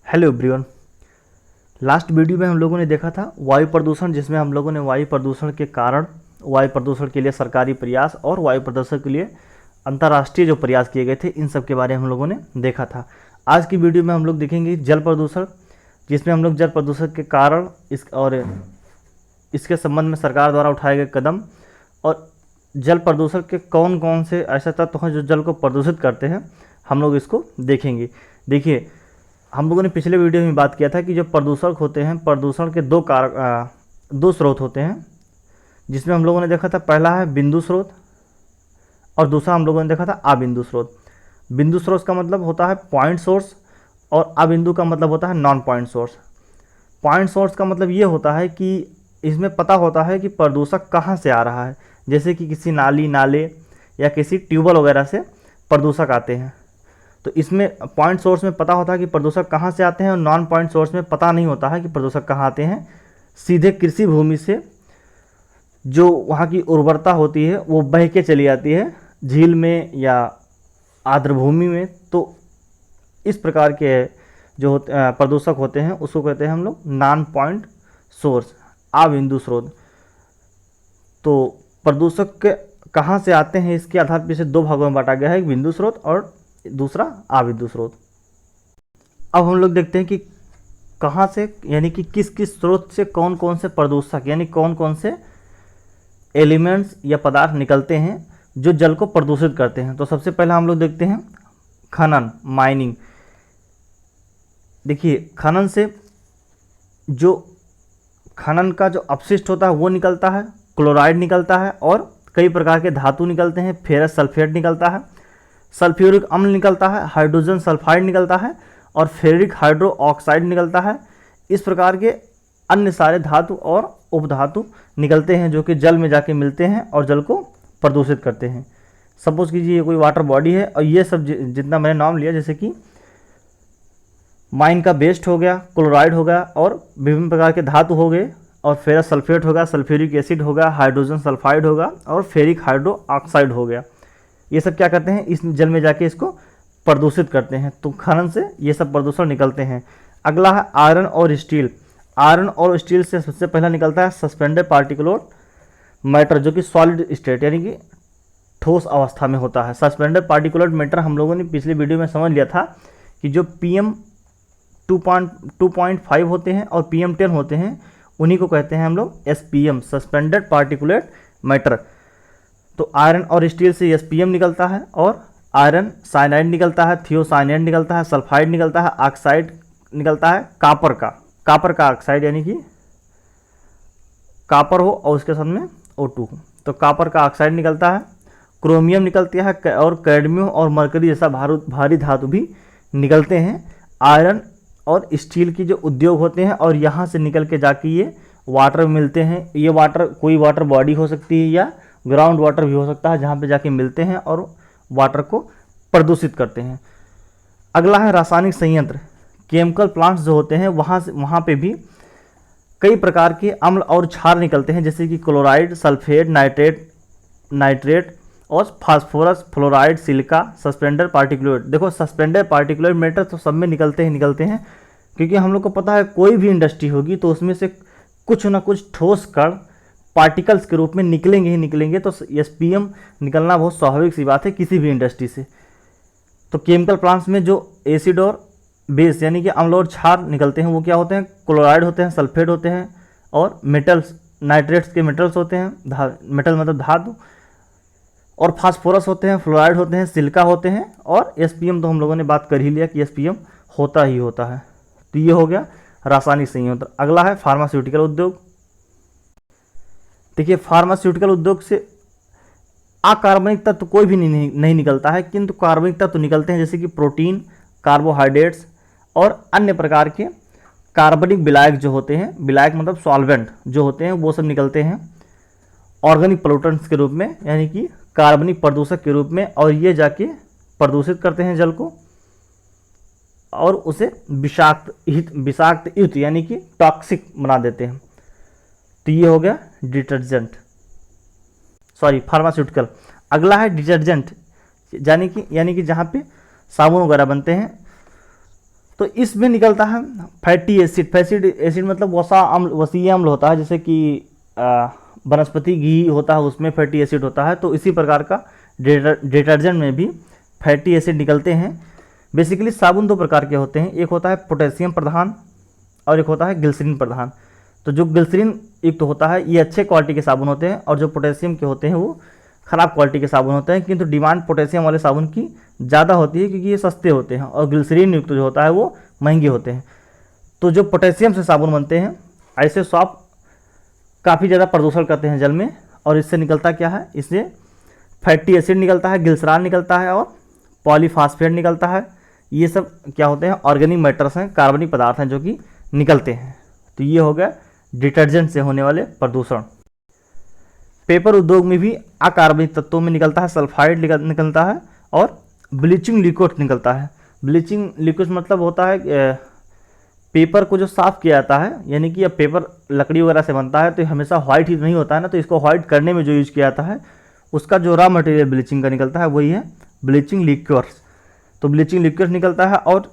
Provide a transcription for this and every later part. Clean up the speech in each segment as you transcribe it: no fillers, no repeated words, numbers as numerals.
Hello everyone. Last video में हम लोगों ने देखा था वायु प्रदूषण, जिसमें हम लोगों ने वायु प्रदूषण के कारण, वायु प्रदूषण के लिए सरकारी प्रयास और वायु प्रदूषण के लिए अंतर्राष्ट्रीय जो प्रयास किए गए थे, इन सब के बारे में हम लोगों ने देखा था। आज की वीडियो में हम लोग देखेंगे जल प्रदूषण, जिसमें हम लोग जल प्रदूषण के कारण इसके संबंध में सरकार द्वारा उठाए गए कदम और जल प्रदूषण के कौन कौन से ऐसे तत्व हैं जो जल को प्रदूषित करते हैं, हम लोग इसको देखेंगे। देखिए, हम लोगों ने पिछले वीडियो में बात किया था कि जो प्रदूषक होते हैं, प्रदूषण के दो स्रोत होते हैं, जिसमें हम लोगों ने देखा था पहला है बिंदु स्रोत और दूसरा हम लोगों ने देखा था अबिंदु स्रोत। बिंदु स्रोत का मतलब होता है पॉइंट सोर्स और अबिंदु का मतलब होता है non point source. Point source का मतलब ये होता है कि इसमें पता होता है कि प्रदूषक कहाँ से आ रहा है, जैसे कि किसी नाली नाले या किसी ट्यूबवेल वगैरह से प्रदूषक आते हैं। तो इसमें पॉइंट सोर्स में पता होता है कि प्रदूषक कहाँ से आते हैं और नॉन पॉइंट सोर्स में पता नहीं होता है कि प्रदूषक कहाँ आते हैं। सीधे कृषि भूमि से जो वहाँ की उर्वरता होती है वो बह के चली आती है झील में या आर्द्र भूमि में। तो इस प्रकार के जो प्रदूषक होते हैं उसको कहते हैं हम लोग नॉन पॉइंट सोर्स, अबिंदु स्रोत। तो प्रदूषक के कहाँ से आते हैं इसके आधार पर इसे दो भागों में बांटा गया है, एक बिंदु स्रोत और दूसरा अबिंदु स्रोत। अब हम लोग देखते हैं कि कहाँ से, यानी कि किस किस स्रोत से कौन कौन से प्रदूषक यानी कौन कौन से एलिमेंट्स या पदार्थ निकलते हैं जो जल को प्रदूषित करते हैं। तो सबसे पहला हम लोग देखते हैं खनन, माइनिंग। देखिए, खनन से जो खनन का जो अपशिष्ट होता है वो निकलता है, क्लोराइड निकलता है और कई प्रकार के धातु निकलते हैं, फेरस सल्फेट निकलता है, सल्फ्यूरिक अम्ल निकलता है, हाइड्रोजन सल्फाइड निकलता है और फेरिक हाइड्रो ऑक्साइड निकलता है। इस प्रकार के अन्य सारे धातु और उपधातु निकलते हैं जो कि जल में जाके मिलते हैं और जल को प्रदूषित करते हैं। सपोज कीजिए ये कोई वाटर बॉडी है और ये सब जितना मैंने नाम लिया, जैसे कि माइन का बेस्ट हो गया, क्लोराइड हो गया और विभिन्न प्रकार के धातु हो गए और फेरस सल्फेट होगा, सल्फ्यूरिक एसिड होगा, हाइड्रोजन सल्फाइड होगा और फेरिक हाइड्रो ऑक्साइड हो गया। ये सब क्या करते हैं, इस जल में जाके इसको प्रदूषित करते हैं। तो खनन से ये सब प्रदूषण निकलते हैं। अगला है आयरन और स्टील। आयरन और स्टील से सबसे पहला निकलता है सस्पेंडेड पार्टिकुलर मैटर, जो कि सॉलिड स्टेट यानी कि ठोस अवस्था में होता है। सस्पेंडेड पार्टिकुलर मैटर हम लोगों ने पिछले वीडियो में समझ लिया था कि जो PM 2.5 होते हैं और PM 10 होते हैं, उन्हीं को कहते हैं हम लोग SPM, सस्पेंडेड पार्टिकुलेट मैटर। तो आयरन और स्टील से SPM निकलता है और आयरन साइनाइड निकलता है, थियोसाइनाइड निकलता है, सल्फाइड निकलता है, ऑक्साइड निकलता है कापर का ऑक्साइड, यानी कि कापर हो और उसके साथ में O2 हो तो कापर का ऑक्साइड निकलता है। क्रोमियम निकलती है और कैडमियम और मरकरी जैसा भारी धातु भी निकलते हैं आयरन और स्टील की जो उद्योग होते हैं, और यहाँ से निकल के जाके ये वाटर में मिलते हैं। ये वाटर कोई वाटर बॉडी हो सकती है या ग्राउंड वाटर भी हो सकता है, जहाँ पे जाके मिलते हैं और वाटर को प्रदूषित करते हैं। अगला है रासायनिक संयंत्र, केमिकल प्लांट्स जो होते हैं, वहाँ पे भी कई प्रकार के अम्ल और क्षार निकलते हैं, जैसे कि क्लोराइड, सल्फेट, नाइट्रेट और phosphorus, fluoride, silica, suspended particulate. देखो, सस्पेंडेड पार्टिकुलेट मैटर तो सब में निकलते हैं, क्योंकि हम लोग को पता है कोई भी इंडस्ट्री होगी तो उसमें से कुछ ना कुछ ठोस कण पार्टिकल्स के रूप में निकलेंगे ही निकलेंगे। तो SPM निकलना बहुत स्वाभाविक सी बात है किसी भी इंडस्ट्री से। तो केमिकल प्लांट्स में जो एसिड और बेस यानी कि अम्ल और क्षार निकलते हैं वो क्या होते हैं, क्लोराइड होते हैं, सल्फेट होते हैं और मेटल्स, नाइट्रेट्स के मेटल्स होते हैं, मेटल मतलब धातु, और फास्फोरस होते हैं, फ्लोराइड होते हैं, सिलिका होते हैं और SPM तो हम लोगों ने बात कर ही लिया कि SPM होता ही होता है। तो ये हो गया रासायनिक संयंत्र। अगला है फार्मास्यूटिकल उद्योग। देखिए, फार्मास्यूटिकल उद्योग से अकार्बनिक तत्व कोई भी नहीं निकलता है, किंतु कार्बनिक तत्व निकलते हैं, जैसे कि प्रोटीन, कार्बोहाइड्रेट्स और अन्य प्रकार के कार्बनिक विलायक जो होते हैं, विलायक मतलब सॉल्वेंट जो होते हैं, वो सब निकलते हैं ऑर्गेनिक पोल्यूटेंट्स के रूप में, यानी कि कार्बनिक प्रदूषक के रूप में, और ये जाके प्रदूषित करते हैं जल को और उसे विषाक्त युक्त यानी कि टॉक्सिक बना देते हैं। तो ये हो गया फार्मास्यूटिकल। अगला है डिटर्जेंट, यानी कि जहाँ पे साबुन वगैरह बनते हैं, तो इसमें निकलता है फैटी एसिड। फैटी एसिड मतलब वसा अम्ल, वसीय अम्ल होता है, जैसे कि वनस्पति घी होता है उसमें फैटी एसिड होता है। तो इसी प्रकार का डिटर्जेंट में भी फैटी एसिड निकलते हैं। बेसिकली साबुन दो प्रकार के होते हैं, एक होता है पोटेशियम प्रधान और एक होता है ग्लिसरीन प्रधान। तो जो ग्लिसरीन युक्त होता है ये अच्छे क्वालिटी के साबुन होते हैं, और जो पोटेशियम के होते हैं वो ख़राब क्वालिटी के साबुन होते हैं। किंतु डिमांड पोटेशियम वाले साबुन की ज़्यादा होती है क्योंकि ये सस्ते होते हैं, और ग्लिसरीन युक्त जो होता है वो महंगे होते हैं। तो जो पोटेशियम से साबुन बनते हैं ऐसे शॉप काफ़ी ज़्यादा प्रदूषण करते हैं जल में, और इससे निकलता क्या है, इससे फैटी एसिड निकलता है, ग्लिसरॉल निकलता है और पॉलीफॉस्फेट निकलता है। ये सब क्या होते हैं, ऑर्गेनिक मैटर्स हैं, कार्बनिक पदार्थ हैं जो कि निकलते हैं। तो ये हो गया डिटर्जेंट से होने वाले प्रदूषण। पेपर उद्योग में भी अकार्बनिक तत्वों में निकलता है, सल्फाइड निकलता है और ब्लीचिंग लिक्विड निकलता है। ब्लीचिंग लिक्विड मतलब होता है पेपर को जो साफ़ किया जाता है, यानी कि अब पेपर लकड़ी वगैरह से बनता है तो हमेशा वाइट ही नहीं होता है ना, तो इसको वाइट करने में जो यूज किया जाता है उसका जो रॉ मटेरियल ब्लीचिंग का निकलता है वही है ब्लीचिंग लिक्विड्स। तो ब्लीचिंग लिक्विड निकलता है, और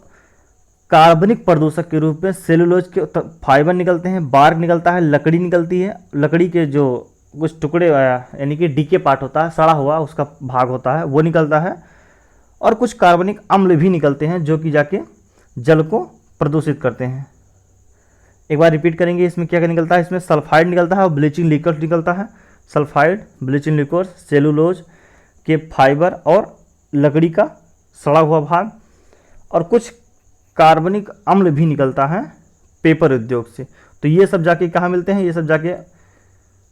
कार्बनिक प्रदूषक के रूप में सेलुलोज के फाइबर निकलते हैं, बार्क निकलता है, लकड़ी निकलती है, लकड़ी के जो कुछ टुकड़े यानी कि डीके पार्ट होता है, सड़ा हुआ उसका भाग होता है वो निकलता है, और कुछ कार्बनिक अम्ल भी निकलते हैं जो कि जाके जल को प्रदूषित करते हैं। एक बार रिपीट करेंगे, इसमें क्या क्या निकलता है, इसमें सल्फाइड निकलता है और ब्लीचिंग लिक्विड निकलता है। सल्फाइड, ब्लीचिंग लिक्विड, सेलुलोज के फाइबर और लकड़ी का सड़ा हुआ भाग, और कुछ कार्बनिक अम्ल भी निकलता है पेपर उद्योग से। तो ये सब जाके कहाँ मिलते हैं, ये सब जाके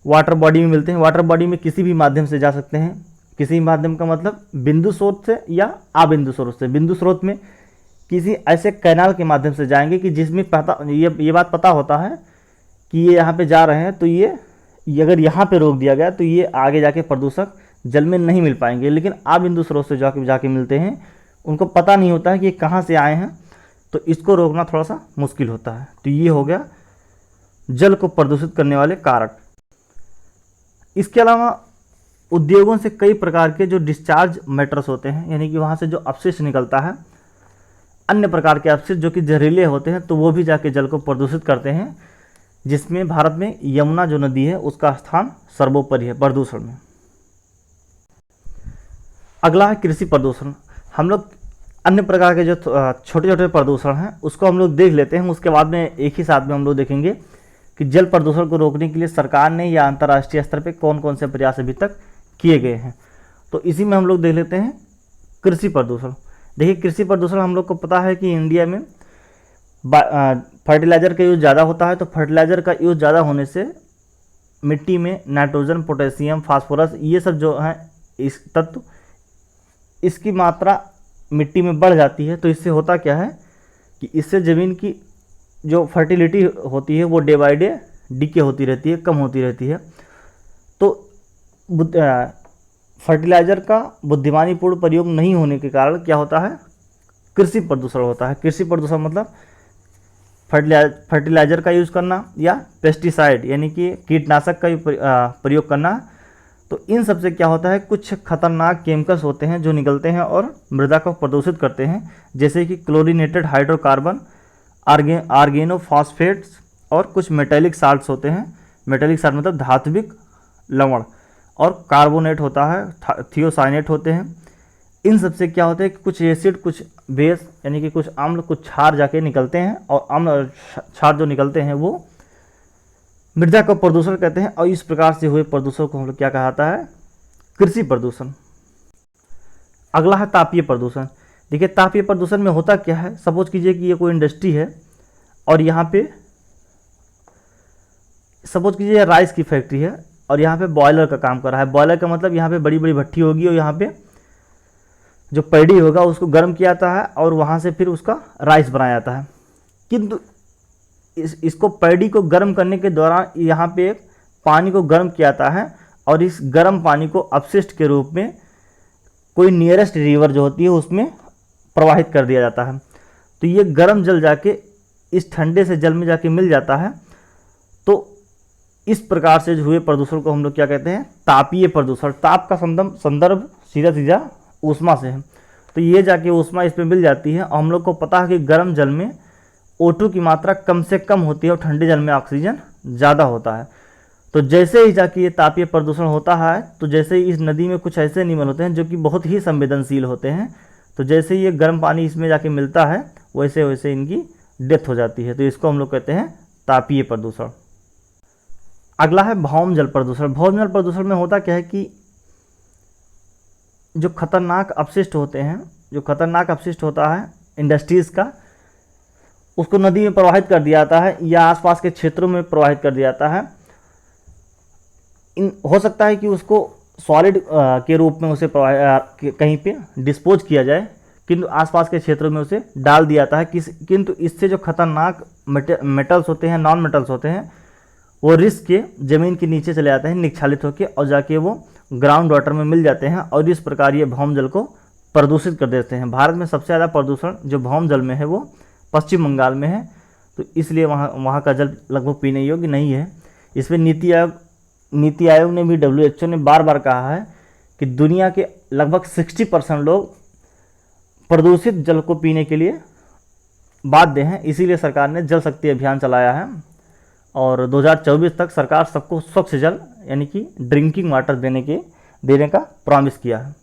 वाटर बॉडी में मिलते हैं। वाटर बॉडी में किसी भी माध्यम से जा सकते हैं, किसी भी माध्यम का मतलब बिंदु स्रोत से या अबिंदु स्रोत से। बिंदु स्रोत में किसी ऐसे कैनाल के माध्यम से जाएंगे कि जिसमें ये बात पता होता है कि ये यहाँ पे जा रहे हैं, तो ये अगर यहाँ पे रोक दिया गया तो ये आगे जाके प्रदूषक जल में नहीं मिल पाएंगे। लेकिन अबिंदु स्रोत से जाके मिलते हैं, उनको पता नहीं होता है कि ये कहाँ से आए हैं, तो इसको रोकना थोड़ा सा मुश्किल होता है। तो ये हो गया जल को प्रदूषित करने वाले कारक। इसके अलावा उद्योगों से कई प्रकार के जो डिस्चार्ज मैटर्स होते हैं, यानी कि वहाँ से जो अपशिष्ट निकलता है, अन्य प्रकार के अपशिष्ट जो कि जहरीले होते हैं, तो वो भी जाके जल को प्रदूषित करते हैं, जिसमें भारत में यमुना जो नदी है उसका स्थान सर्वोपरि है प्रदूषण में। अगला है कृषि प्रदूषण। हम लोग अन्य प्रकार के जो छोटे छोटे प्रदूषण हैं उसको हम लोग देख लेते हैं, उसके बाद में एक ही साथ में हम लोग देखेंगे कि जल प्रदूषण को रोकने के लिए सरकार ने या अंतर्राष्ट्रीय स्तर पर कौन कौन से प्रयास अभी तक किए गए हैं। तो इसी में हम लोग देख लेते हैं कृषि प्रदूषण। देखिए, कृषि प्रदूषण हम लोग को पता है कि इंडिया में फर्टिलाइज़र का यूज़ ज़्यादा होता है। तो फर्टिलाइज़र का यूज़ ज़्यादा होने से मिट्टी में नाइट्रोजन, पोटेशियम, फास्फोरस, ये सब जो हैं इस तत्व, इसकी मात्रा मिट्टी में बढ़ जाती है। तो इससे होता क्या है कि इससे ज़मीन की जो फर्टिलिटी होती है वो डे बाई डे डिके होती रहती है, कम होती रहती है। तो फर्टिलाइज़र का बुद्धिमानीपूर्ण प्रयोग नहीं होने के कारण क्या होता है, कृषि प्रदूषण होता है। कृषि प्रदूषण मतलब फर्टिलाइज़र का यूज़ करना या पेस्टिसाइड यानी कि कीटनाशक का प्रयोग करना। तो इन सब से क्या होता है, कुछ खतरनाक केमिकल्स होते हैं जो निकलते हैं और मृदा को प्रदूषित करते हैं, जैसे कि क्लोरीनेटेड हाइड्रोकार्बन, आर्गेनोफॉस्फेट्स और कुछ मेटेलिक साल्ट्स होते हैं। मेटेलिक साल्ट मतलब धात्विक लवण, और कार्बोनेट होता है, थियोसाइनेट होते हैं। इन सब से क्या होता है कि कुछ एसिड, कुछ बेस यानी कि कुछ अम्ल, कुछ क्षार जाके निकलते हैं, और अम्ल और क्षार जो निकलते हैं वो मृदा को प्रदूषण कहते हैं। और इस प्रकार से हुए प्रदूषण को हम लोग क्या कहा जाता है, कृषि प्रदूषण। अगला है तापीय प्रदूषण। देखिए, तापीय प्रदूषण में होता क्या है, सपोज कीजिए कि ये कोई इंडस्ट्री है और यहाँ पे सपोज कीजिए राइस की फैक्ट्री है और यहाँ पे बॉयलर का काम कर रहा है। बॉयलर का मतलब यहाँ पे बड़ी बड़ी भट्टी होगी और यहाँ पे जो पैडी होगा उसको गर्म किया जाता है और वहाँ से फिर उसका राइस बनाया जाता है। किंतु इसको पैडी को गर्म करने के दौरान यहाँ पे पानी को गर्म किया जाता है, और इस गर्म पानी को अपशिष्ट के रूप में कोई नियरेस्ट रिवर जो होती है उसमें प्रवाहित कर दिया जाता है। तो ये गर्म जल जाके इस ठंडे से जल में जाके मिल जाता है। तो इस प्रकार से हुए प्रदूषण को हम लोग क्या कहते हैं, तापीय प्रदूषण। ताप का संदर्भ सीधा सीधा ऊष्मा से है। तो ये जाके ऊष्मा इसमें मिल जाती है। और हम लोग को पता है कि गर्म जल में O2 की मात्रा कम से कम होती है और ठंडे जल में ऑक्सीजन ज़्यादा होता है। तो जैसे ही जाके ये तापीय प्रदूषण होता है, तो जैसे ही इस नदी में कुछ ऐसे एनिमल होते हैं जो कि बहुत ही संवेदनशील होते हैं, तो जैसे ही ये गर्म पानी इसमें जाके मिलता है वैसे वैसे इनकी डेथ हो जाती है। तो इसको हम लोग कहते हैं तापीय प्रदूषण। अगला है भौम जल प्रदूषण। भौम जल प्रदूषण में होता क्या है कि जो खतरनाक अपशिष्ट होते हैं, जो खतरनाक अपशिष्ट होता है इंडस्ट्रीज़ का, उसको नदी में प्रवाहित कर दिया जाता है या आसपास के क्षेत्रों में प्रवाहित कर दिया जाता है। हो सकता है कि उसको सॉलिड के रूप में उसे कहीं पे डिस्पोज किया जाए, किंतु आसपास के क्षेत्रों में उसे डाल दिया जाता है। किंतु इससे जो खतरनाक मेटल्स होते हैं, नॉन मेटल्स होते हैं, वो रिस्क के ज़मीन के नीचे चले जाते हैं निक्षालित होकर, और जाके वो ग्राउंड वाटर में मिल जाते हैं और इस प्रकार ये भौम जल को प्रदूषित कर देते हैं। भारत में सबसे ज़्यादा प्रदूषण जो भौम जल में है वो पश्चिम बंगाल में है, तो इसलिए वहाँ का जल लगभग पीने योग्य नहीं है। इसमें नीति आयोग ने भी, WHO ने बार बार कहा है कि दुनिया के लगभग 60% लोग प्रदूषित जल को पीने के लिए बाध्य हैं। इसीलिए सरकार ने जल शक्ति अभियान चलाया है और 2024 तक सरकार सबको स्वच्छ जल यानी कि ड्रिंकिंग वाटर देने का प्रॉमिस किया है।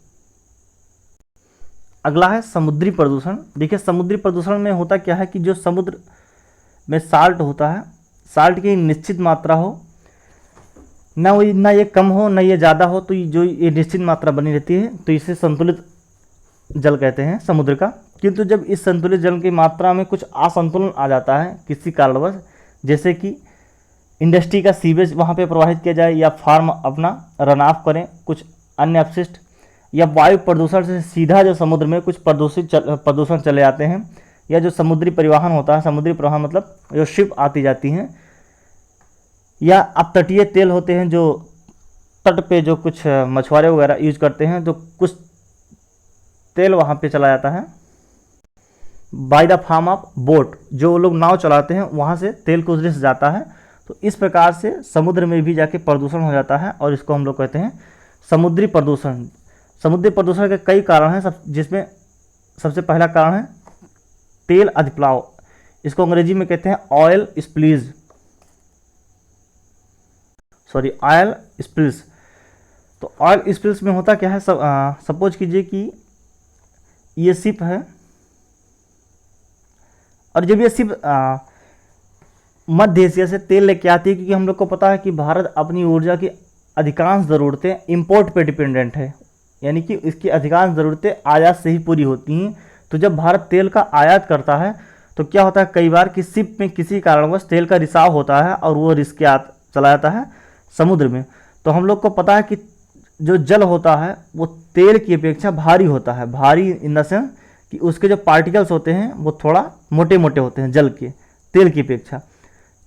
अगला है समुद्री प्रदूषण। देखिए, समुद्री प्रदूषण में होता क्या है कि जो समुद्र में साल्ट होता है, साल्ट की निश्चित मात्रा हो, ना ये कम हो ना ये ज़्यादा हो, तो जो ये निश्चित मात्रा बनी रहती है, तो इसे संतुलित जल कहते हैं समुद्र का। किंतु जब इस संतुलित जल की मात्रा में कुछ असंतुलन आ जाता है किसी कारणवश, जैसे कि इंडस्ट्री का सीवेज वहाँ पे प्रवाहित किया जाए, या फार्म अपना रन ऑफ करें कुछ अन्य अपशिष्ट, या वायु प्रदूषण से सीधा जो समुद्र में कुछ प्रदूषण चले जाते हैं, या जो समुद्री परिवहन होता है, समुद्री परिवहन मतलब जो शिप आती जाती हैं, या अपतटीय तेल होते हैं जो तट पे जो कुछ मछुआरे वगैरह यूज करते हैं, तो कुछ तेल वहाँ पे चला जाता है by the form of boat. जो लोग नाव चलाते हैं वहाँ से तेल कुछ देश जाता है, तो इस प्रकार से समुद्र में भी जाके प्रदूषण हो जाता है और इसको हम लोग कहते हैं समुद्री प्रदूषण। समुद्री प्रदूषण के कई कारण हैं, जिसमें सबसे पहला कारण है तेल अधिप्लाव। इसको अंग्रेजी में कहते हैं ऑयल स्पिल्स। तो ऑयल स्पिल्स में होता क्या है, सपोज कीजिए कि ये शिप है और जब ये शिप मध्य एशिया से तेल लेके आती है, क्योंकि हम लोग को पता है कि भारत अपनी ऊर्जा की अधिकांश ज़रूरतें इंपोर्ट पे डिपेंडेंट है, यानी कि इसकी अधिकांश ज़रूरतें आयात से ही पूरी होती हैं। तो जब भारत तेल का आयात करता है तो क्या होता है, कई बार कि शिप में किसी कारणवश तेल का रिसाव होता है और वो रिस्क के चला जाता है समुद्र में। तो हम लोग को पता है कि जो जल होता है वो तेल की अपेक्षा भारी होता है। भारी इन द सेंस कि उसके जो पार्टिकल्स होते हैं वो थोड़ा मोटे मोटे होते हैं जल के, तेल की अपेक्षा।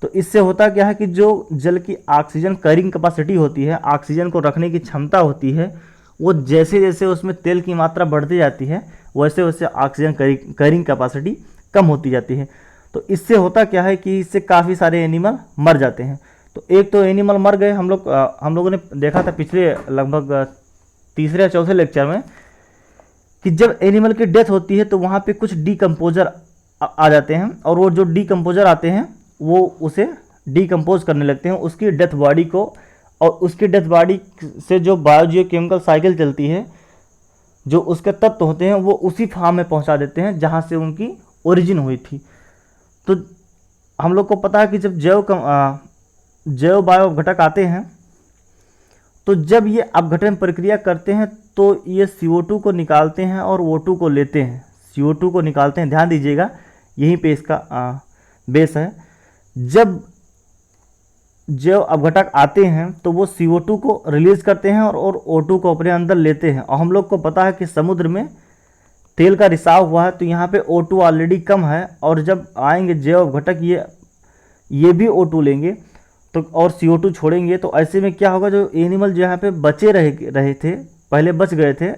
तो इससे होता क्या है कि जो जल की ऑक्सीजन कैरिंग कैपेसिटी होती है, ऑक्सीजन को रखने की क्षमता होती है, वो जैसे जैसे उसमें तेल की मात्रा बढ़ती जाती है वैसे वैसे ऑक्सीजन कैरिंग कैपेसिटी कम होती जाती है। तो इससे होता क्या है कि इससे काफ़ी सारे एनिमल मर जाते हैं। तो एक तो एनिमल मर गए, हम लोगों ने देखा था पिछले लगभग तीसरे या चौथे लेक्चर में कि जब एनिमल की डेथ होती है तो वहाँ पे कुछ डीकम्पोजर आ जाते हैं, और वो जो डीकम्पोजर आते हैं वो उसे डीकम्पोज करने लगते हैं उसकी डेथ बॉडी को, और उसकी डेथ बॉडी से जो बायोजियोकेमिकल साइकिल चलती है, जो उसके तत्व होते हैं वो उसी फार्म में पहुंचा देते हैं जहां से उनकी ओरिजिन हुई थी। तो हम लोग को पता है कि जब जैव बायो घटक आते हैं तो जब ये अपघटन प्रक्रिया करते हैं तो ये CO2 को निकालते हैं और O2 को लेते हैं। CO2 को निकालते हैं, ध्यान दीजिएगा यहीं पे इसका बेस है। जब जैव अपघटक आते हैं तो वो CO2 को रिलीज करते हैं और O2 को अपने अंदर लेते हैं। और हम लोग को पता है कि समुद्र में तेल का रिसाव हुआ है तो यहाँ पे O2 ऑलरेडी कम है, और जब आएंगे जैव अपघटक ये भी O2 लेंगे तो और CO2 छोड़ेंगे, तो ऐसे में क्या होगा, जो एनिमल जो यहाँ पे बचे रहे थे, पहले बच गए थे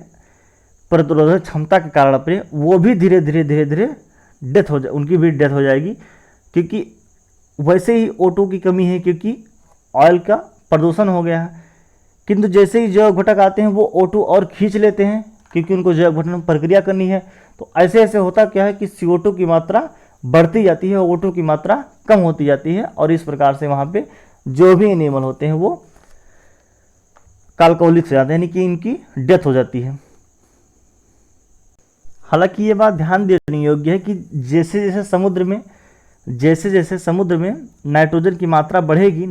प्रतिरोधक क्षमता के कारण अपने, वो भी धीरे धीरे उनकी भी डेथ हो जाएगी, क्योंकि वैसे ही O2 की कमी है, क्योंकि ऑयल का प्रदूषण हो गया है। किंतु जैसे ही जैव घटक आते हैं वो O2 और खींच लेते हैं, क्योंकि उनको जैव अपघटन प्रक्रिया करनी है। तो ऐसे ऐसे होता क्या है कि CO2 की मात्रा बढ़ती जाती है, O2 की मात्रा कम होती जाती है, और इस प्रकार से वहाँ पे जो भी एनिमल होते हैं वो कालकोलिक हो जाते हैं, यानी कि इनकी डेथ हो जाती है। हालांकि ये बात ध्यान देने योग्य है कि जैसे जैसे समुद्र में नाइट्रोजन की मात्रा बढ़ेगी,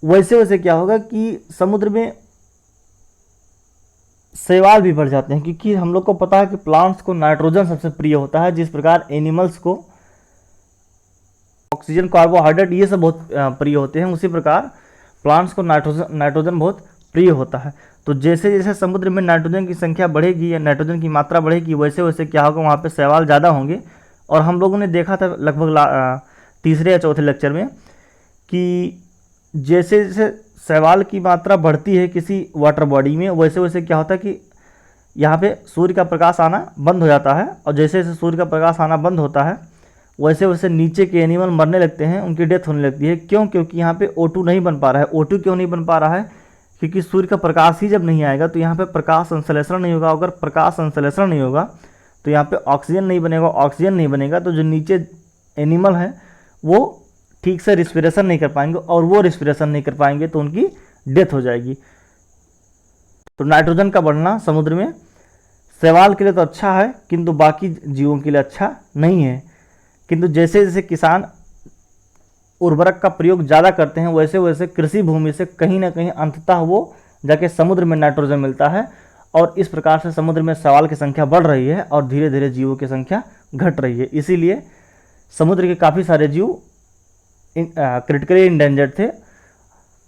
वैसे वैसे क्या होगा कि समुद्र में शैवाल भी बढ़ जाते हैं, क्योंकि हम लोग को पता है कि प्लांट्स को नाइट्रोजन सबसे प्रिय होता है, जिस प्रकार एनिमल्स को ऑक्सीजन, कार्बोहाइड्रेट ये सब बहुत प्रिय होते हैं, उसी प्रकार प्लांट्स को नाइट्रोजन बहुत प्रिय होता है। तो जैसे जैसे समुद्र में नाइट्रोजन की संख्या बढ़ेगी या नाइट्रोजन की मात्रा बढ़ेगी, वैसे वैसे क्या होगा, वहाँ पे शैवाल ज़्यादा होंगे। और हम लोगों ने देखा था लगभग तीसरे या चौथे लेक्चर में कि जैसे जैसे शैवाल की मात्रा बढ़ती है किसी वाटर बॉडी में, वैसे वैसे क्या होता है कि यहाँ पे सूर्य का प्रकाश आना बंद हो जाता है, और जैसे जैसे सूर्य का प्रकाश आना बंद होता है वैसे वैसे नीचे के एनिमल मरने लगते हैं, उनकी डेथ होने लगती है। क्यों? क्योंकि यहाँ पे O2 नहीं बन पा रहा है। O2 क्यों नहीं बन पा रहा है? क्योंकि सूर्य का प्रकाश ही जब नहीं आएगा तो यहाँ पे प्रकाश संश्लेषण नहीं होगा। अगर प्रकाश संश्लेषण नहीं होगा तो यहाँ पे ऑक्सीजन नहीं बनेगा, ऑक्सीजन नहीं बनेगा तो जो नीचे एनिमल हैं वो ठीक से रिस्पिरेशन नहीं कर पाएंगे, और वो रिस्पिरेशन नहीं कर पाएंगे तो उनकी डेथ हो जाएगी। तो नाइट्रोजन का बढ़ना समुद्र में शैवाल के लिए तो अच्छा है, किंतु बाकी जीवों के लिए अच्छा नहीं है। किंतु जैसे जैसे किसान उर्वरक का प्रयोग ज़्यादा करते हैं, वैसे वैसे कृषि भूमि से कहीं ना कहीं अंततः वो जाके समुद्र में नाइट्रोजन मिलता है, और इस प्रकार से समुद्र में शैवाल की संख्या बढ़ रही है और धीरे धीरे जीवों की संख्या घट रही है। इसीलिए समुद्र के काफ़ी सारे जीव क्रिटिकली इंडेंजर्ड थे,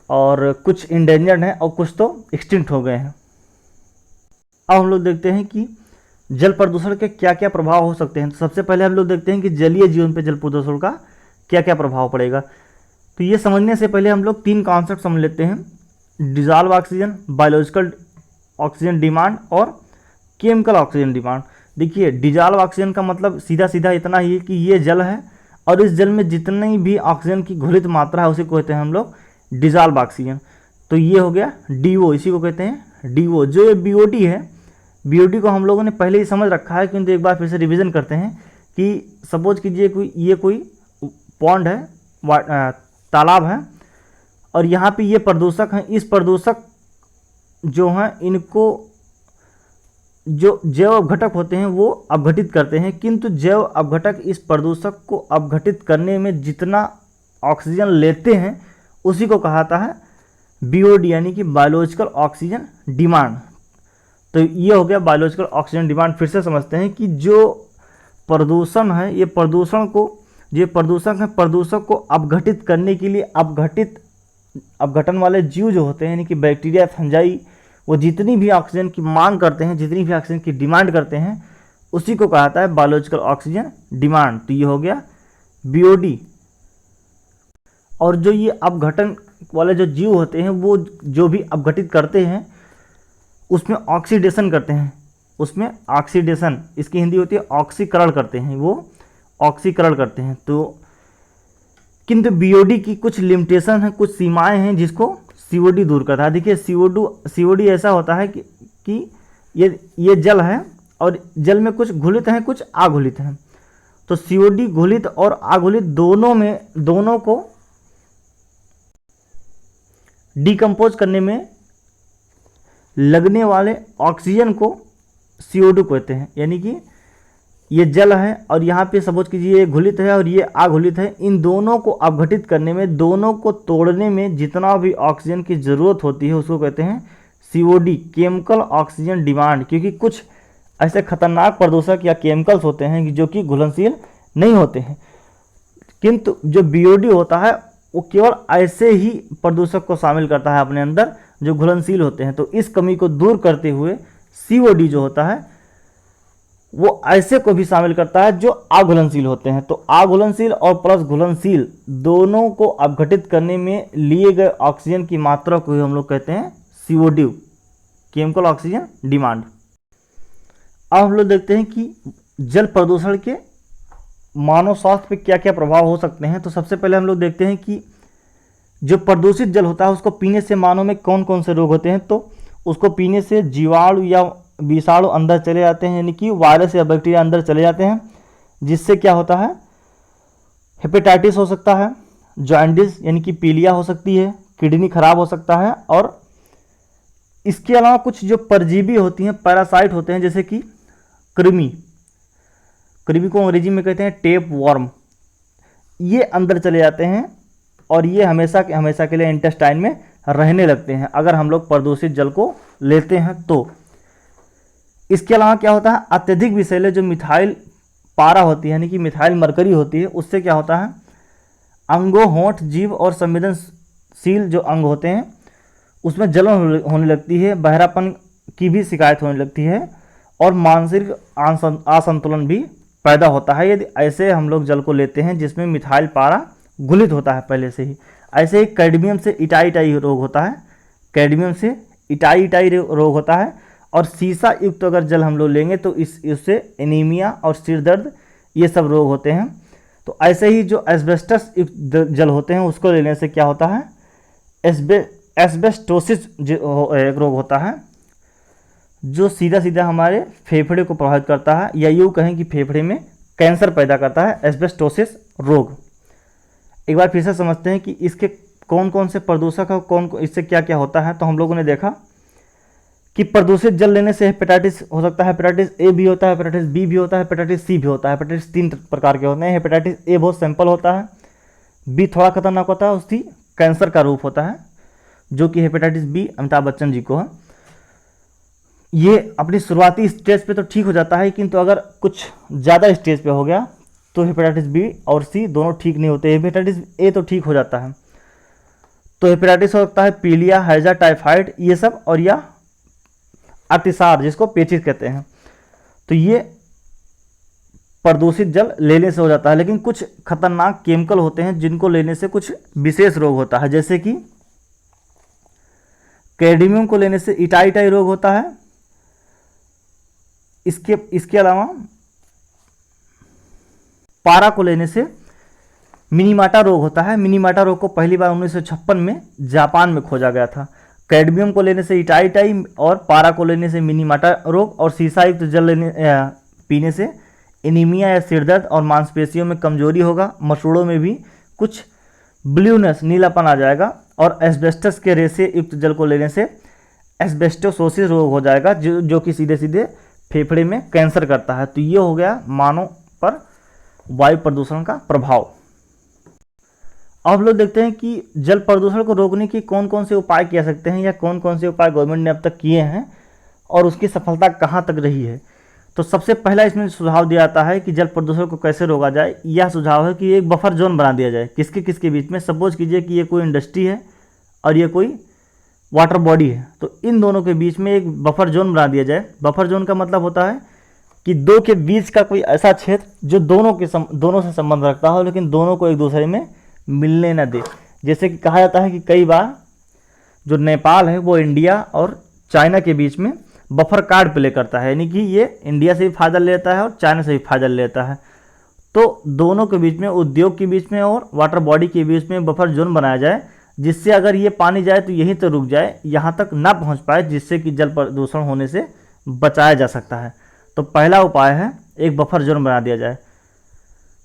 और कुछ इंडेंजर्ड हैं और कुछ तो एक्सटिंक्ट हो गए हैं। अब हम लोग देखते हैं कि जल प्रदूषण के क्या क्या प्रभाव हो सकते हैं। तो सबसे पहले हम लोग देखते हैं कि जलीय जीवन पे जल प्रदूषण का क्या क्या प्रभाव पड़ेगा। तो ये समझने से पहले हम लोग 3 कॉन्सेप्ट समझ लेते हैं: dissolve oxygen, biological oxygen demand और केमिकल ऑक्सीजन डिमांड। देखिए, डिजॉल्व ऑक्सीजन का मतलब सीधा सीधा इतना ही है कि ये जल है और इस जल में जितनी भी ऑक्सीजन की घुलित मात्रा है उसी को कहते हैं हम लोग डिजॉल्व ऑक्सीजन। तो ये हो गया DO, इसी को कहते हैं DO। जो ये BOD है, BOD को हम लोगों ने पहले ही समझ रखा है, किंतु एक बार फिर से रिवीजन करते हैं कि सपोज कीजिए कोई पॉन्ड है, तालाब है, और यहाँ पे ये प्रदूषक हैं। इस प्रदूषक जो हैं इनको जो जैव अपघटक होते हैं वो अपघटित करते हैं, किंतु जैव अपघटक इस प्रदूषक को अपघटित करने में जितना ऑक्सीजन लेते हैं उसी को कहाता है BOD, यानी कि बायोलॉजिकल ऑक्सीजन डिमांड। तो ये हो गया बायोलॉजिकल ऑक्सीजन डिमांड। फिर से समझते हैं कि जो प्रदूषण है, ये प्रदूषक है, प्रदूषक को अपघटित करने के लिए अपघटन वाले जीव जो होते हैं, यानी कि बैक्टीरिया, फंजाई, वो जितनी भी ऑक्सीजन की मांग करते हैं, जितनी भी ऑक्सीजन की डिमांड करते हैं, उसी को कहता है बायोलॉजिकल ऑक्सीजन डिमांड। तो ये हो गया BOD। और जो ये अपघटन वाले जो जीव होते हैं वो जो भी अपघटित करते हैं उसमें ऑक्सीडेशन करते हैं, उसमें ऑक्सीडेशन, इसकी हिंदी होती है ऑक्सीकरण करते हैं, वो ऑक्सीकरण करते हैं। तो किंतु BOD की कुछ लिमिटेशन है, कुछ सीमाएं हैं जिसको COD दूर करता है। देखिए, COD ऐसा होता है कि ये जल है और जल में कुछ घुलित हैं, कुछ अघुलित हैं। तो COD घुलित और अघुलित दोनों को डिकम्पोज करने में लगने वाले ऑक्सीजन को CO2 कहते हैं। यानी कि ये जल है और यहाँ पे सपोज कीजिए ये घुलित है और ये अघुलित है, इन दोनों को अपघटित करने में, दोनों को तोड़ने में जितना भी ऑक्सीजन की ज़रूरत होती है उसको कहते हैं COD, केमिकल ऑक्सीजन डिमांड। क्योंकि कुछ ऐसे खतरनाक प्रदूषक या केमिकल्स होते हैं जो कि घुलनशील नहीं होते हैं, किंतु जो BOD होता है वो केवल ऐसे ही प्रदूषक को शामिल करता है अपने अंदर जो घुलनशील होते हैं। तो इस कमी को दूर करते हुए COD जो होता है वो ऐसे को भी शामिल करता है जो अघुलनशील होते हैं। तो अघुलनशील और प्लस घुलनशील दोनों को अपघटित करने में लिए गए ऑक्सीजन की मात्रा को हम लोग कहते हैं COD, केमिकल ऑक्सीजन डिमांड। अब हम लोग देखते हैं कि जल प्रदूषण के मानव स्वास्थ्य पे क्या क्या प्रभाव हो सकते हैं। तो सबसे पहले हम लोग देखते हैं कि जो प्रदूषित जल होता है उसको पीने से मानव में कौन कौन से रोग होते हैं। तो उसको पीने से जीवाणु या विषाणु अंदर चले जाते हैं, यानी कि वायरस या बैक्टीरिया अंदर चले जाते हैं, जिससे क्या होता है, हेपेटाइटिस हो सकता है, जॉन्डिस यानी कि पीलिया हो सकती है, किडनी खराब हो सकता है। और इसके अलावा कुछ जो परजीवी होती हैं, पैरासाइट होते हैं, जैसे कि कृमि को अंग्रेजी में कहते हैं टेप वर्म, ये अंदर चले जाते हैं और ये हमेशा के लिए इंटेस्टाइन में रहने लगते हैं अगर हम लोग प्रदूषित जल को लेते हैं तो। इसके अलावा क्या होता है, अत्यधिक विषैले जो मिथाइल पारा होती है, यानी कि मिथाइल मरकरी होती है, उससे क्या होता है, अंगों, होंठ, जीभ और संवेदनशील जो अंग होते हैं उसमें जलन होने लगती है, बहरापन की भी शिकायत होने लगती है और मानसिक असंतुलन भी पैदा होता है यदि ऐसे हम लोग जल को लेते हैं जिसमें मिथाइल पारा घुलित होता है पहले से ही। ऐसे ही कैडमियम से इटाई रोग होता है, कैडमियम से इटाई रोग होता है। और सीसा युक्त अगर जल हम लोग लेंगे तो इससे एनीमिया और सिर दर्द ये सब रोग होते हैं। तो ऐसे ही जो एस्बेस्टस युक्त जल होते हैं उसको लेने से क्या होता है, एस्बेस्टोसिस एक रोग होता है जो सीधा हमारे फेफड़े को प्रभावित करता है, या यूँ कहें कि फेफड़े में कैंसर पैदा करता है, एस्बेस्टोसिस रोग। एक बार फिर से समझते हैं कि इसके कौन कौन से प्रदूषक है, कौन इससे क्या क्या होता है। तो हम लोगों ने देखा कि प्रदूषित जल लेने से हेपेटाइटिस हो सकता है, हेपेटाइटिस ए भी होता है, हेपेटाइटिस बी भी होता है, हेपेटाइटिस सी भी होता है। हेपेटाइटिस 3 प्रकार के होते हैं। हेपेटाइटिस ए बहुत सिंपल होता है, बी थोड़ा खतरनाक होता है, उसकी कैंसर का रूप होता है, जो कि हेपेटाइटिस बी अमिताभ बच्चन जी को है। ये अपनी शुरुआती स्टेज पे तो ठीक हो जाता है, किंतु अगर कुछ ज़्यादा स्टेज पे हो गया तो हेपेटाइटिस बी और सी दोनों ठीक नहीं होते। हेपेटाइटिस ए तो ठीक हो जाता है, तो हेपेटाइटिस हो सकता है पीलिया, हैजा, टाइफाइड ये सब, और या अतिसार जिसको पेचिश कहते हैं। तो ये प्रदूषित जल लेने से हो जाता है। लेकिन कुछ खतरनाक केमिकल होते हैं जिनको लेने से कुछ विशेष रोग होता है, जैसे कि कैडमियम को लेने से इटाई रोग होता है। इसके अलावा पारा को लेने से मिनीमाटा रोग होता है। मिनीमाटा रोग को पहली बार 1956 में जापान में खोजा गया था। कैडमियम को लेने से इटाई और पारा को लेने से मिनीमाटा रोग, और सीसा युक्त जल पीने से एनीमिया या सिरदर्द और मांसपेशियों में कमजोरी होगा। मसूड़ों में भी कुछ ब्लूनेस, नीलापन आ जाएगा। और एस्बेस्टस के रेशे युक्त जल को लेने से एस्बेस्टोसोसिस रोग हो जाएगा, जो कि सीधे सीधे फेफड़े में कैंसर करता है। तो ये हो गया मानव पर वायु प्रदूषण का प्रभाव। अब लोग देखते हैं कि जल प्रदूषण को रोकने के कौन कौन से उपाय किया सकते हैं, या कौन कौन से उपाय गवर्नमेंट ने अब तक किए हैं और उसकी सफलता कहाँ तक रही है। तो सबसे पहला इसमें सुझाव दिया जाता है कि जल प्रदूषण को कैसे रोका जाए। यह सुझाव है कि एक बफर जोन बना दिया जाए। किसके किसके बीच में, सपोज कीजिए कि ये कोई इंडस्ट्री है और ये कोई वाटर बॉडी है, तो इन दोनों के बीच में एक बफर जोन बना दिया जाए। बफर जोन का मतलब होता है कि दो के बीच का कोई ऐसा क्षेत्र जो दोनों से संबंध रखता हो, लेकिन दोनों को एक दूसरे में मिलने न दे। जैसे कि कहा जाता है कि कई बार जो नेपाल है वो इंडिया और चाइना के बीच में बफर कार्ड प्ले करता है, यानी कि ये इंडिया से भी फायदा लेता है और चाइना से भी फायदा लेता है। तो दोनों के बीच में, उद्योग के बीच में और वाटर बॉडी के बीच में बफर जोन बनाया जाए, जिससे अगर ये पानी जाए तो यहीं तो रुक जाए, यहाँ तक ना पहुँच पाए, जिससे कि जल प्रदूषण होने से बचाया जा सकता है। तो पहला उपाय है एक बफर जोन बना दिया जाए।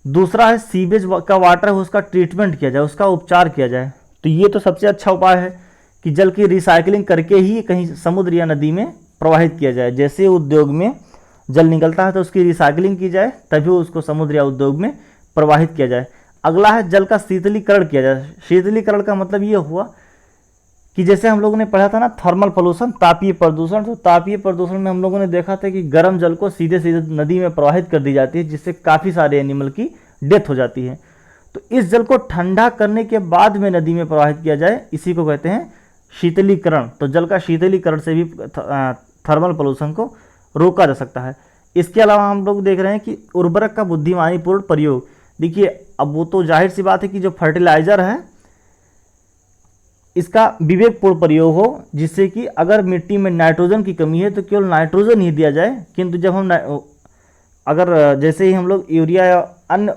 दूसरा है सीवेज का वाटर है उसका ट्रीटमेंट किया जाए, उसका उपचार किया जाए। तो ये तो सबसे अच्छा उपाय है कि जल की रिसाइकलिंग करके ही कहीं समुद्र या नदी में प्रवाहित किया जाए। जैसे उद्योग में जल निकलता है तो उसकी रिसाइकलिंग की जाए, तभी उसको समुद्र या उद्योग में प्रवाहित किया जाए। अगला है जल का शीतलीकरण किया जाए। शीतलीकरण का मतलब ये हुआ कि जैसे हम लोगों ने पढ़ा था ना थर्मल पोल्यूशन, तापीय प्रदूषण। तो तापीय प्रदूषण में हम लोगों ने देखा था कि गर्म जल को सीधे सीधे नदी में प्रवाहित कर दी जाती है, जिससे काफ़ी सारे एनिमल की डेथ हो जाती है। तो इस जल को ठंडा करने के बाद में नदी में प्रवाहित किया जाए, इसी को कहते हैं शीतलीकरण। तो जल का शीतलीकरण से भी थर्मल पोल्यूशन को रोका जा सकता है। इसके अलावा हम लोग देख रहे हैं कि उर्वरक का बुद्धिमानीपूर्ण प्रयोग। देखिए, अब वो तो जाहिर सी बात है कि जो फर्टिलाइजर है इसका विवेकपूर्ण प्रयोग हो, जिससे कि अगर मिट्टी में नाइट्रोजन की कमी है तो केवल नाइट्रोजन ही दिया जाए। किंतु जब हम अगर जैसे ही हम लोग यूरिया या अन्य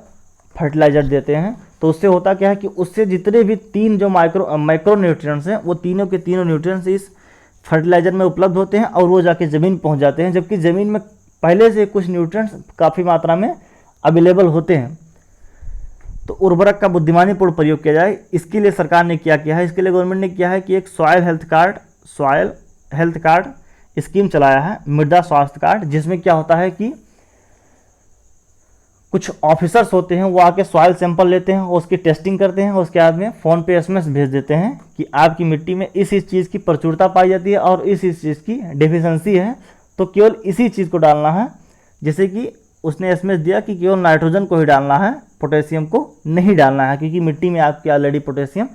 फर्टिलाइजर देते हैं तो उससे होता क्या है कि उससे जितने भी 3 जो माइक्रो न्यूट्रिएंट्स हैं वो तीनों के तीनों न्यूट्रिएंट्स इस फर्टिलाइज़र में उपलब्ध होते हैं और वो जाके ज़मीन पहुंच जाते हैं, जबकि ज़मीन में पहले से कुछ न्यूट्रिएंट्स काफ़ी मात्रा में अवेलेबल होते हैं। तो उर्वरक का बुद्धिमानीपूर्ण प्रयोग किया जाए, इसके लिए सरकार ने क्या किया है, इसके लिए गवर्नमेंट ने किया है कि एक सॉयल हेल्थ कार्ड स्कीम चलाया है, मृदा स्वास्थ्य कार्ड, जिसमें क्या होता है कि कुछ ऑफिसर्स होते हैं वो आके सॉयल सैंपल लेते हैं और उसकी टेस्टिंग करते हैं, उसके बाद में फ़ोन पे SMS भेज देते हैं कि आपकी मिट्टी में इस चीज़ की प्रचुरता पाई जाती है और इस चीज़ की डेफिशिएंसी है, तो केवल इसी चीज़ को डालना है। जैसे कि उसने SMS दिया कि केवल नाइट्रोजन को ही डालना है, पोटेशियम को नहीं डालना है, क्योंकि मिट्टी में आपकी ऑलरेडी पोटेशियम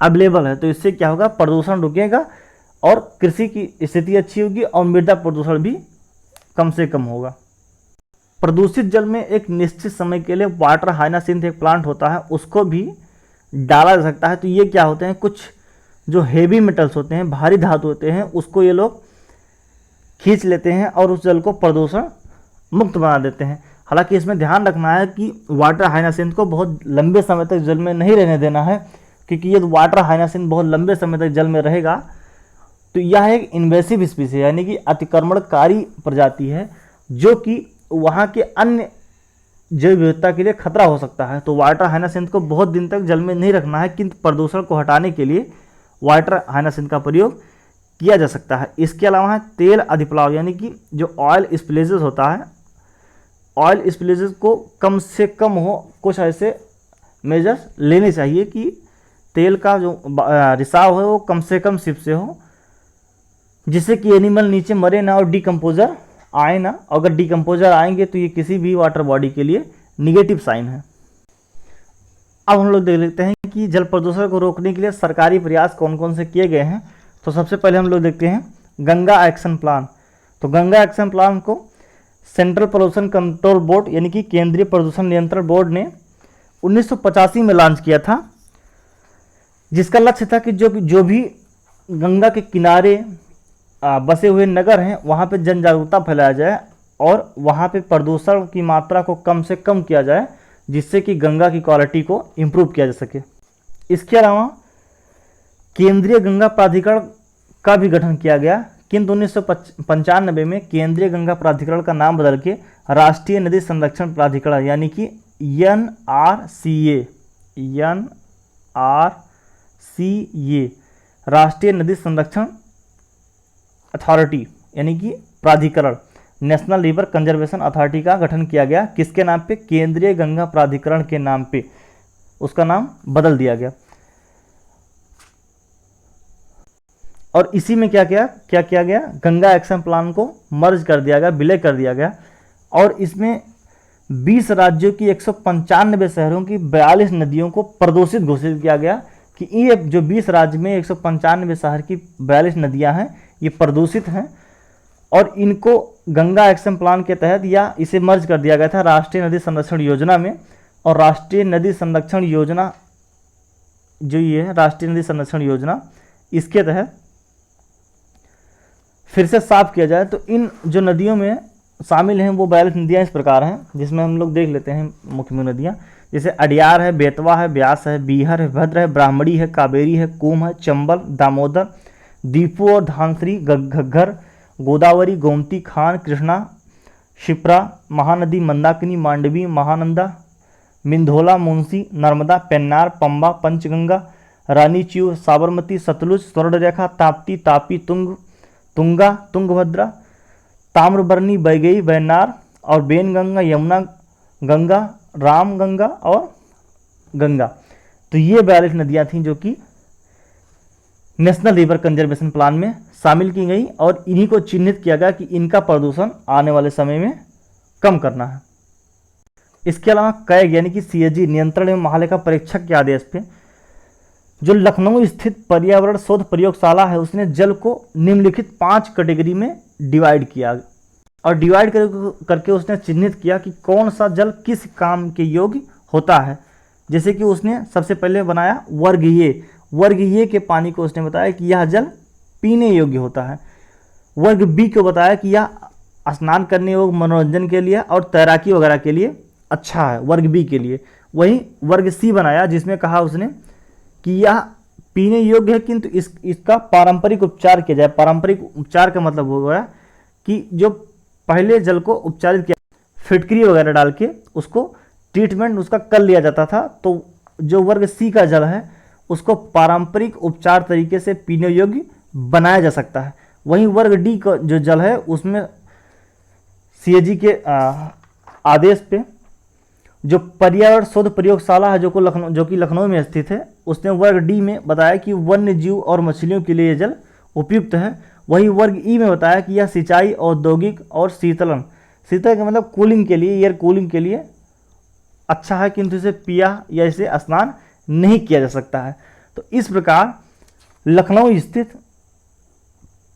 अवेलेबल है। तो इससे क्या होगा, प्रदूषण रुकेगा और कृषि की स्थिति अच्छी होगी और मृदा प्रदूषण भी कम से कम होगा। प्रदूषित जल में एक निश्चित समय के लिए वाटर हाइनासिंथ एक प्लांट होता है, उसको भी डाला जा सकता है। तो ये क्या होते हैं, कुछ जो हेवी मेटल्स होते हैं, भारी धातु होते हैं, उसको ये लोग खींच लेते हैं और उस जल को प्रदूषण मुक्त बना देते हैं। हालांकि इसमें ध्यान रखना है कि वाटर हाइनासिंथ को बहुत लंबे समय तक जल में नहीं रहने देना है, क्योंकि ये वाटर हाइनासिंथ बहुत लंबे समय तक जल में रहेगा तो यह एक इन्वेसिव स्पीसीज है, यानी कि अतिक्रमणकारी प्रजाति है, जो कि वहाँ के अन्य जैव विविधता के लिए खतरा हो सकता है। तो वाटर हाइनासिंथ को बहुत दिन तक जल में नहीं रखना है, किंतु प्रदूषण को हटाने के लिए वाटर हाइनासिंथ का प्रयोग किया जा सकता है। इसके अलावा है तेल अधिप्लाव, यानी कि जो ऑयल स्पिलेजेस होता है, ऑयल स्पिलेजेस को कम से कम हो, कुछ ऐसे मेजर्स लेने चाहिए कि तेल का जो रिसाव है वो कम से कम शिप से हो, जिससे कि एनिमल नीचे मरे ना और डिकम्पोजर आए ना। अगर डिकम्पोजर आएंगे तो ये किसी भी वाटर बॉडी के लिए निगेटिव साइन है। अब हम लोग देख लेते हैं कि जल प्रदूषण को रोकने के लिए सरकारी प्रयास कौन कौन से किए गए हैं। तो सबसे पहले हम लोग देखते हैं गंगा एक्शन प्लान। तो गंगा एक्शन प्लान को सेंट्रल पोल्यूशन कंट्रोल बोर्ड यानी कि केंद्रीय प्रदूषण नियंत्रण बोर्ड ने 1985 में लॉन्च किया था, जिसका लक्ष्य था कि जो भी गंगा के किनारे बसे हुए नगर हैं वहाँ पे जन जागरूकता फैलाया जाए और वहाँ पे प्रदूषण की मात्रा को कम से कम किया जाए, जिससे कि गंगा की क्वालिटी को इम्प्रूव किया जा सके। इसके अलावा केंद्रीय गंगा प्राधिकरण का भी गठन किया गया, किंतु 1995 में केंद्रीय गंगा प्राधिकरण का नाम बदल के राष्ट्रीय नदी संरक्षण प्राधिकरण यानी कि NRCA राष्ट्रीय नदी संरक्षण अथॉरिटी यानी कि प्राधिकरण, नेशनल रिवर कंजर्वेशन अथॉरिटी का गठन किया गया। किसके नाम पे? केंद्रीय गंगा प्राधिकरण के नाम पे उसका नाम बदल दिया गया। और इसी में क्या किया गया, गंगा एक्शन प्लान को मर्ज कर दिया गया, विलय कर दिया गया और इसमें 20 राज्यों की 195 शहरों की 42 नदियों को प्रदूषित घोषित किया गया कि ये जो 20 राज्य में 195 शहर की 42 नदियां हैं ये प्रदूषित हैं और इनको गंगा एक्शन प्लान के तहत या इसे मर्ज कर दिया गया था राष्ट्रीय नदी संरक्षण योजना में। और राष्ट्रीय नदी संरक्षण योजना जो ये है राष्ट्रीय नदी संरक्षण योजना, इसके तहत फिर से साफ किया जाए तो इन जो नदियों में शामिल हैं वो 42 नदियाँ इस प्रकार हैं, जिसमें हम लोग देख लेते हैं मुख्य नदियाँ, जैसे अडियार है, बेतवा है, ब्यास है, बीहर है, भद्र है, ब्राह्मणी है, कावेरी है, कूम है, चंबल, दामोदर, दीपू और धानश्री, घग्घर, गोदावरी, गोमती, खान, कृष्णा, शिप्रा, महानदी, मंदाकिनी, मांडवी, महानंदा, मिंधोला, मुंशी, नर्मदा, पेन्नार, पंबा, पंचगंगा, रानी, च्यू, साबरमती, सतलुज, स्वर्णरेखा, ताप्ती, तापी, तुंगा, तुंगभद्रा, ताम्रबरनी, बैगई, वैनार और बेनगंगा, यमुना गंगा, राम गंगा और गंगा। तो ये 42 नदियाँ थीं जो कि नेशनल रिवर कंजर्वेशन प्लान में शामिल की गई और इन्हीं को चिन्हित किया गया कि इनका प्रदूषण आने वाले समय में कम करना है। इसके अलावा कैग यानी कि CAG नियंत्रण एवं महालेखा परीक्षक के आदेश पे जो लखनऊ स्थित पर्यावरण शोध प्रयोगशाला है उसने जल को निम्नलिखित 5 कैटेगरी में डिवाइड किया और डिवाइड करके उसने चिन्हित किया कि कौन सा जल किस काम के योग्य होता है। जैसे कि उसने सबसे पहले बनाया वर्ग ए के पानी को उसने बताया कि यह जल पीने योग्य होता है। वर्ग बी को बताया कि यह स्नान करने योग्य, मनोरंजन के लिए और तैराकी वगैरह के लिए अच्छा है, वर्ग बी के लिए। वहीं वर्ग सी बनाया जिसमें कहा उसने कि यह पीने योग्य है, किंतु इसका पारंपरिक उपचार किया जाए। पारंपरिक उपचार का मतलब हो गया कि जो पहले जल को उपचारित किया, फिटकरी वगैरह डाल के उसको ट्रीटमेंट उसका कर लिया जाता था। तो जो वर्ग सी का जल है उसको पारंपरिक उपचार तरीके से पीने योग्य बनाया जा सकता है। वहीं वर्ग डी का जो जल है उसमें सीएजी के आदेश पे जो पर्यावरण शोध प्रयोगशाला है जो कि लखनऊ में स्थित है, उसने वर्ग डी में बताया कि वन्य जीव और मछलियों के लिए यह जल उपयुक्त है। वहीं वर्ग ई में बताया कि यह सिंचाई, औद्योगिक और शीतलन का मतलब कूलिंग के लिए, एयर कूलिंग के लिए अच्छा है, किंतु इसे पिया या इसे स्नान नहीं किया जा सकता है। तो इस प्रकार लखनऊ स्थित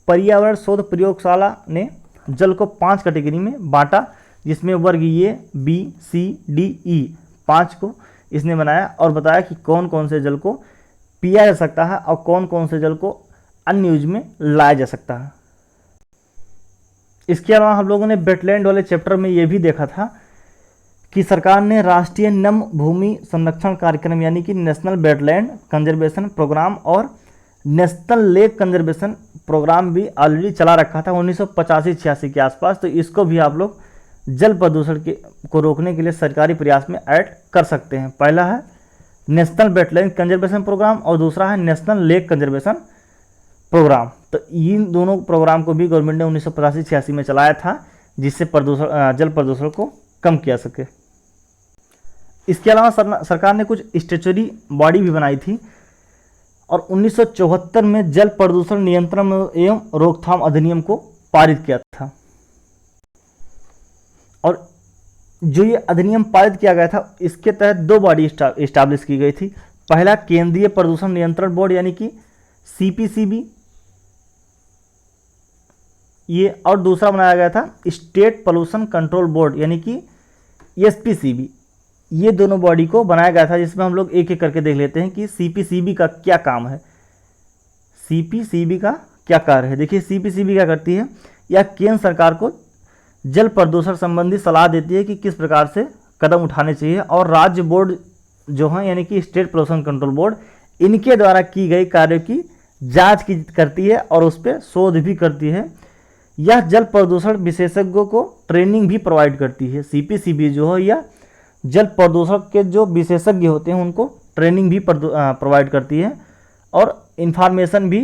पर्यावरण शोध प्रयोगशाला ने जल को 5 कैटेगरी में बांटा, जिसमें वर्ग ए, बी, सी, डी, ई 5 को इसने बनाया और बताया कि कौन कौन से जल को पिया जा सकता है और कौन कौन से जल को अन्य यूज में लाया जा सकता है। इसके अलावा हम लोगों ने वेटलैंड वाले चैप्टर में ये भी देखा था कि सरकार ने राष्ट्रीय नम भूमि संरक्षण कार्यक्रम यानी कि नेशनल वेटलैंड कंजर्वेशन प्रोग्राम और नेशनल लेक कंजर्वेशन प्रोग्राम भी ऑलरेडी चला रखा था 1985-86 के आसपास। तो इसको भी आप लोग जल प्रदूषण को रोकने के लिए सरकारी प्रयास में ऐड कर सकते हैं। पहला है नेशनल वेटलैंड कंजर्वेशन प्रोग्राम और दूसरा है नेशनल लेक कंजर्वेशन प्रोग्राम। तो इन दोनों प्रोग्राम को भी गवर्नमेंट ने 1985-86 में चलाया था, जिससे जल प्रदूषण को कम किया सके। इसके अलावा सरकार ने कुछ स्टैट्यूटरी बॉडी भी बनाई थी और 1974 में जल प्रदूषण नियंत्रण एवं रोकथाम अधिनियम को पारित किया था। और जो ये अधिनियम पारित किया गया था, इसके तहत 2 बॉडी इस्टेब्लिश की गई थी। पहला केंद्रीय प्रदूषण नियंत्रण बोर्ड यानी कि सीपीसीबी ये, और दूसरा बनाया गया था स्टेट पोल्यूशन कंट्रोल बोर्ड यानी कि एसपीसीबी। ये दोनों बॉडी को बनाया गया था, जिसमें हम लोग एक एक करके देख लेते हैं कि सीपीसीबी का क्या काम है। सीपीसीबी का क्या कार्य है? देखिए सीपीसीबी क्या करती है, यह केंद्र सरकार को जल प्रदूषण संबंधी सलाह देती है कि किस प्रकार से कदम उठाने चाहिए, और राज्य बोर्ड जो है यानी कि स्टेट पोल्यूशन कंट्रोल बोर्ड, इनके द्वारा की गई कार्यों की जांच करती है और उस पर शोध भी करती है। यह जल प्रदूषण विशेषज्ञों को ट्रेनिंग भी प्रोवाइड करती है। सीपीसीबी जो है यह जल प्रदूषण के जो विशेषज्ञ होते हैं उनको ट्रेनिंग भी प्रोवाइड करती है और इन्फॉर्मेशन भी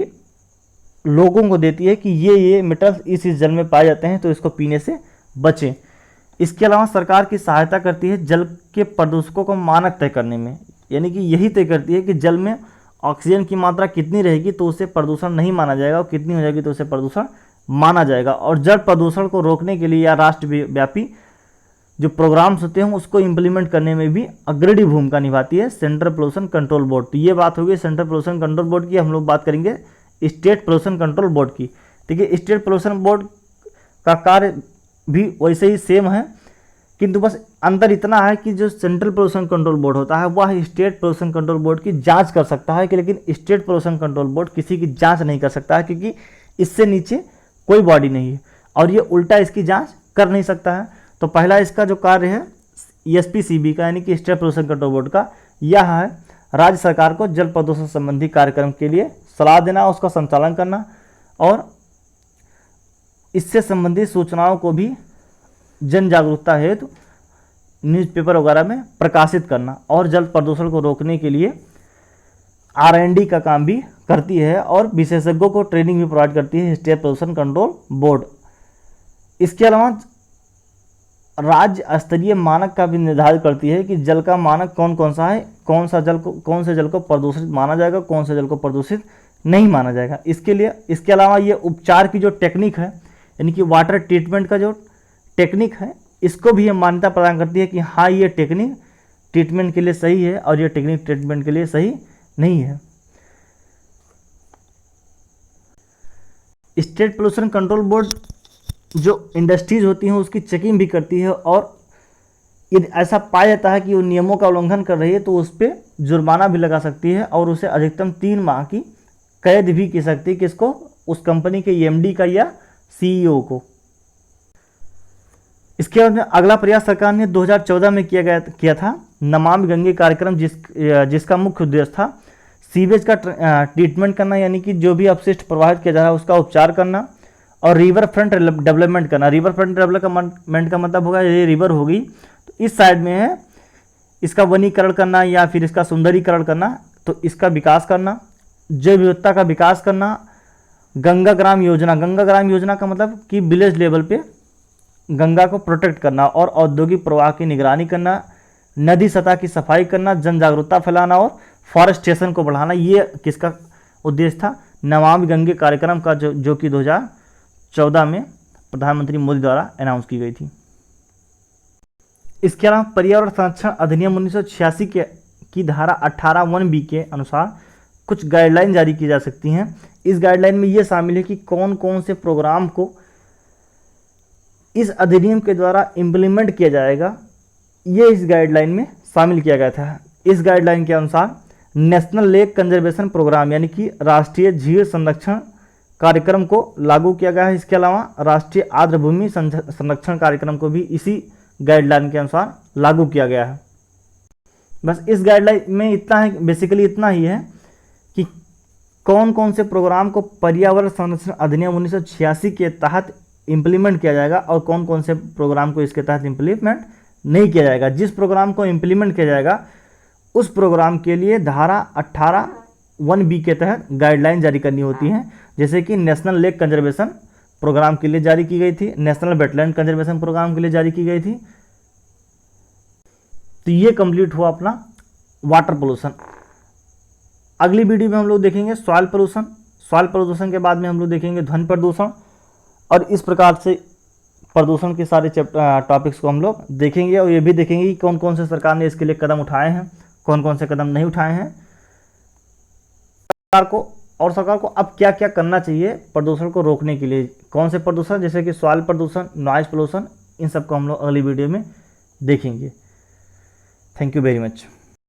लोगों को देती है कि ये मेटल्स इस जल में पाए जाते हैं, तो इसको पीने से बचें। इसके अलावा सरकार की सहायता करती है जल के प्रदूषकों को मानक तय करने में, यानी कि यही तय करती है कि जल में ऑक्सीजन की मात्रा कितनी रहेगी तो उसे प्रदूषण नहीं माना जाएगा, और कितनी हो जाएगी तो उसे प्रदूषण माना जाएगा। और जल प्रदूषण को रोकने के लिए या राष्ट्रव्यापी जो प्रोग्राम्स होते हैं उसको इम्प्लीमेंट करने में भी अग्रणी भूमिका निभाती है सेंट्रल पोल्यूशन कंट्रोल बोर्ड। तो ये बात होगी सेंट्रल पोल्यूशन कंट्रोल बोर्ड की। हम लोग बात करेंगे स्टेट पोल्यूशन कंट्रोल बोर्ड की। देखिए स्टेट पोल्यूशन बोर्ड का कार्य भी वैसे ही सेम है, किंतु बस अंतर इतना है कि जो सेंट्रल पोल्यूशन कंट्रोल बोर्ड होता है वह स्टेट पोल्यूशन कंट्रोल बोर्ड की जांच कर सकता है, कि लेकिन स्टेट पोल्यूशन कंट्रोल बोर्ड किसी की जांच नहीं कर सकता है, क्योंकि इससे नीचे कोई बॉडी नहीं है और ये उल्टा इसकी जांच कर नहीं सकता है। तो पहला इसका जो कार्य है एसपीसीबी का यानी कि स्टेट पोल्यूशन कंट्रोल बोर्ड का, यह है राज्य सरकार को जल प्रदूषण संबंधी कार्यक्रम के लिए सलाह देना, उसका संचालन करना और इससे संबंधित सूचनाओं को भी जन जागरूकता हेतु न्यूज़पेपर वगैरह में प्रकाशित करना, और जल प्रदूषण को रोकने के लिए R&D का काम भी करती है और विशेषज्ञों को ट्रेनिंग भी प्रोवाइड करती है स्टेट पोल्यूशन कंट्रोल बोर्ड। इसके अलावा राज्य स्तरीय मानक का भी निर्धारित करती है कि जल का मानक कौन कौन सा है, कौन से जल को प्रदूषित माना जाएगा, कौन से जल को प्रदूषित नहीं माना जाएगा। इसके अलावा ये उपचार की जो टेक्निक है यानी कि वाटर ट्रीटमेंट का जो टेक्निक है, इसको भी हम मान्यता प्रदान करती है कि हाँ ये टेक्निक ट्रीटमेंट के लिए सही है और ये टेक्निक ट्रीटमेंट के लिए सही नहीं है। स्टेट पोल्यूशन कंट्रोल बोर्ड जो इंडस्ट्रीज होती हैं उसकी चेकिंग भी करती है, और यदि ऐसा पाया जाता है कि वो नियमों का उल्लंघन कर रही है तो उस पर जुर्माना भी लगा सकती है और उसे अधिकतम 3 माह की कैद भी की सकती है, किसको? उस कंपनी के एमडी का या सीईओ को। इसके बाद में अगला प्रयास सरकार ने 2014 में किया था नमामि गंगे कार्यक्रम, जिसका मुख्य उद्देश्य था सीवेज का ट्रीटमेंट करना, यानी कि जो भी अपशिष्ट प्रवाहित किया जा रहा है उसका उपचार करना, और रिवर फ्रंट डेवलपमेंट करना। रिवर फ्रंट डेवलपमेंट का मतलब होगा, ये रिवर होगी तो इस साइड में है, इसका वनीकरण करना या फिर इसका सुंदरीकरण करना, तो इसका विकास करना, जैव विविधता का विकास करना। गंगा ग्राम योजना, गंगा ग्राम योजना का मतलब कि विलेज लेवल पे गंगा को प्रोटेक्ट करना और औद्योगिक प्रवाह की निगरानी करना, नदी सतह की सफाई करना, जन जागरूकता फैलाना और फॉरेस्टेशन को बढ़ाना। ये किसका उद्देश्य था? नमामि गंगे कार्यक्रम का, जो कि 2014 में प्रधानमंत्री मोदी द्वारा अनाउंस की गई थी। इसके अलावा पर्यावरण संरक्षण अधिनियम 1986 की धारा 18(1)(b) के अनुसार कुछ गाइडलाइन जारी की जा सकती हैं। इस गाइडलाइन में ये शामिल है कि कौन कौन से प्रोग्राम को इस अधिनियम के द्वारा इम्प्लीमेंट किया जाएगा, ये इस गाइडलाइन में शामिल किया गया था। इस गाइडलाइन के अनुसार नेशनल लेक कंजर्वेशन प्रोग्राम, यानी कि राष्ट्रीय झील संरक्षण कार्यक्रम को लागू किया गया है। इसके अलावा राष्ट्रीय आर्द्र भूमि संरक्षण कार्यक्रम को भी इसी गाइडलाइन के अनुसार लागू किया गया है। बस इस गाइडलाइन में इतना है, बेसिकली इतना ही है कि कौन कौन से प्रोग्राम को पर्यावरण संरक्षण अधिनियम 1986 के तहत इम्प्लीमेंट किया जाएगा और कौन कौन से प्रोग्राम को इसके तहत इम्प्लीमेंट नहीं किया जाएगा। जिस प्रोग्राम को इम्प्लीमेंट किया जाएगा उस प्रोग्राम के लिए धारा 18(1)(b) के तहत गाइडलाइन जारी करनी होती हैं, जैसे कि नेशनल लेक कंजर्वेशन प्रोग्राम के लिए जारी की गई थी, नेशनल वेटलैंड कंजर्वेशन प्रोग्राम के लिए जारी की गई थी। तो ये कंप्लीट हुआ अपना वाटर पोल्यूशन। अगली वीडियो में हम लोग देखेंगे सॉइल पोल्यूशन। सॉइल प्रदूषण के बाद में हम लोग देखेंगे ध्वनि प्रदूषण, और इस प्रकार से प्रदूषण के सारे टॉपिक्स को हम लोग देखेंगे, और ये भी देखेंगे कि कौन कौन से सरकार ने इसके लिए कदम उठाए हैं, कौन कौन से कदम नहीं उठाए हैं, सरकार को अब क्या क्या करना चाहिए प्रदूषण को रोकने के लिए। कौन से प्रदूषण, जैसे कि सॉइल प्रदूषण, नॉइज पोल्यूशन, इन सब को हम लोग अगली वीडियो में देखेंगे। Thank you very much.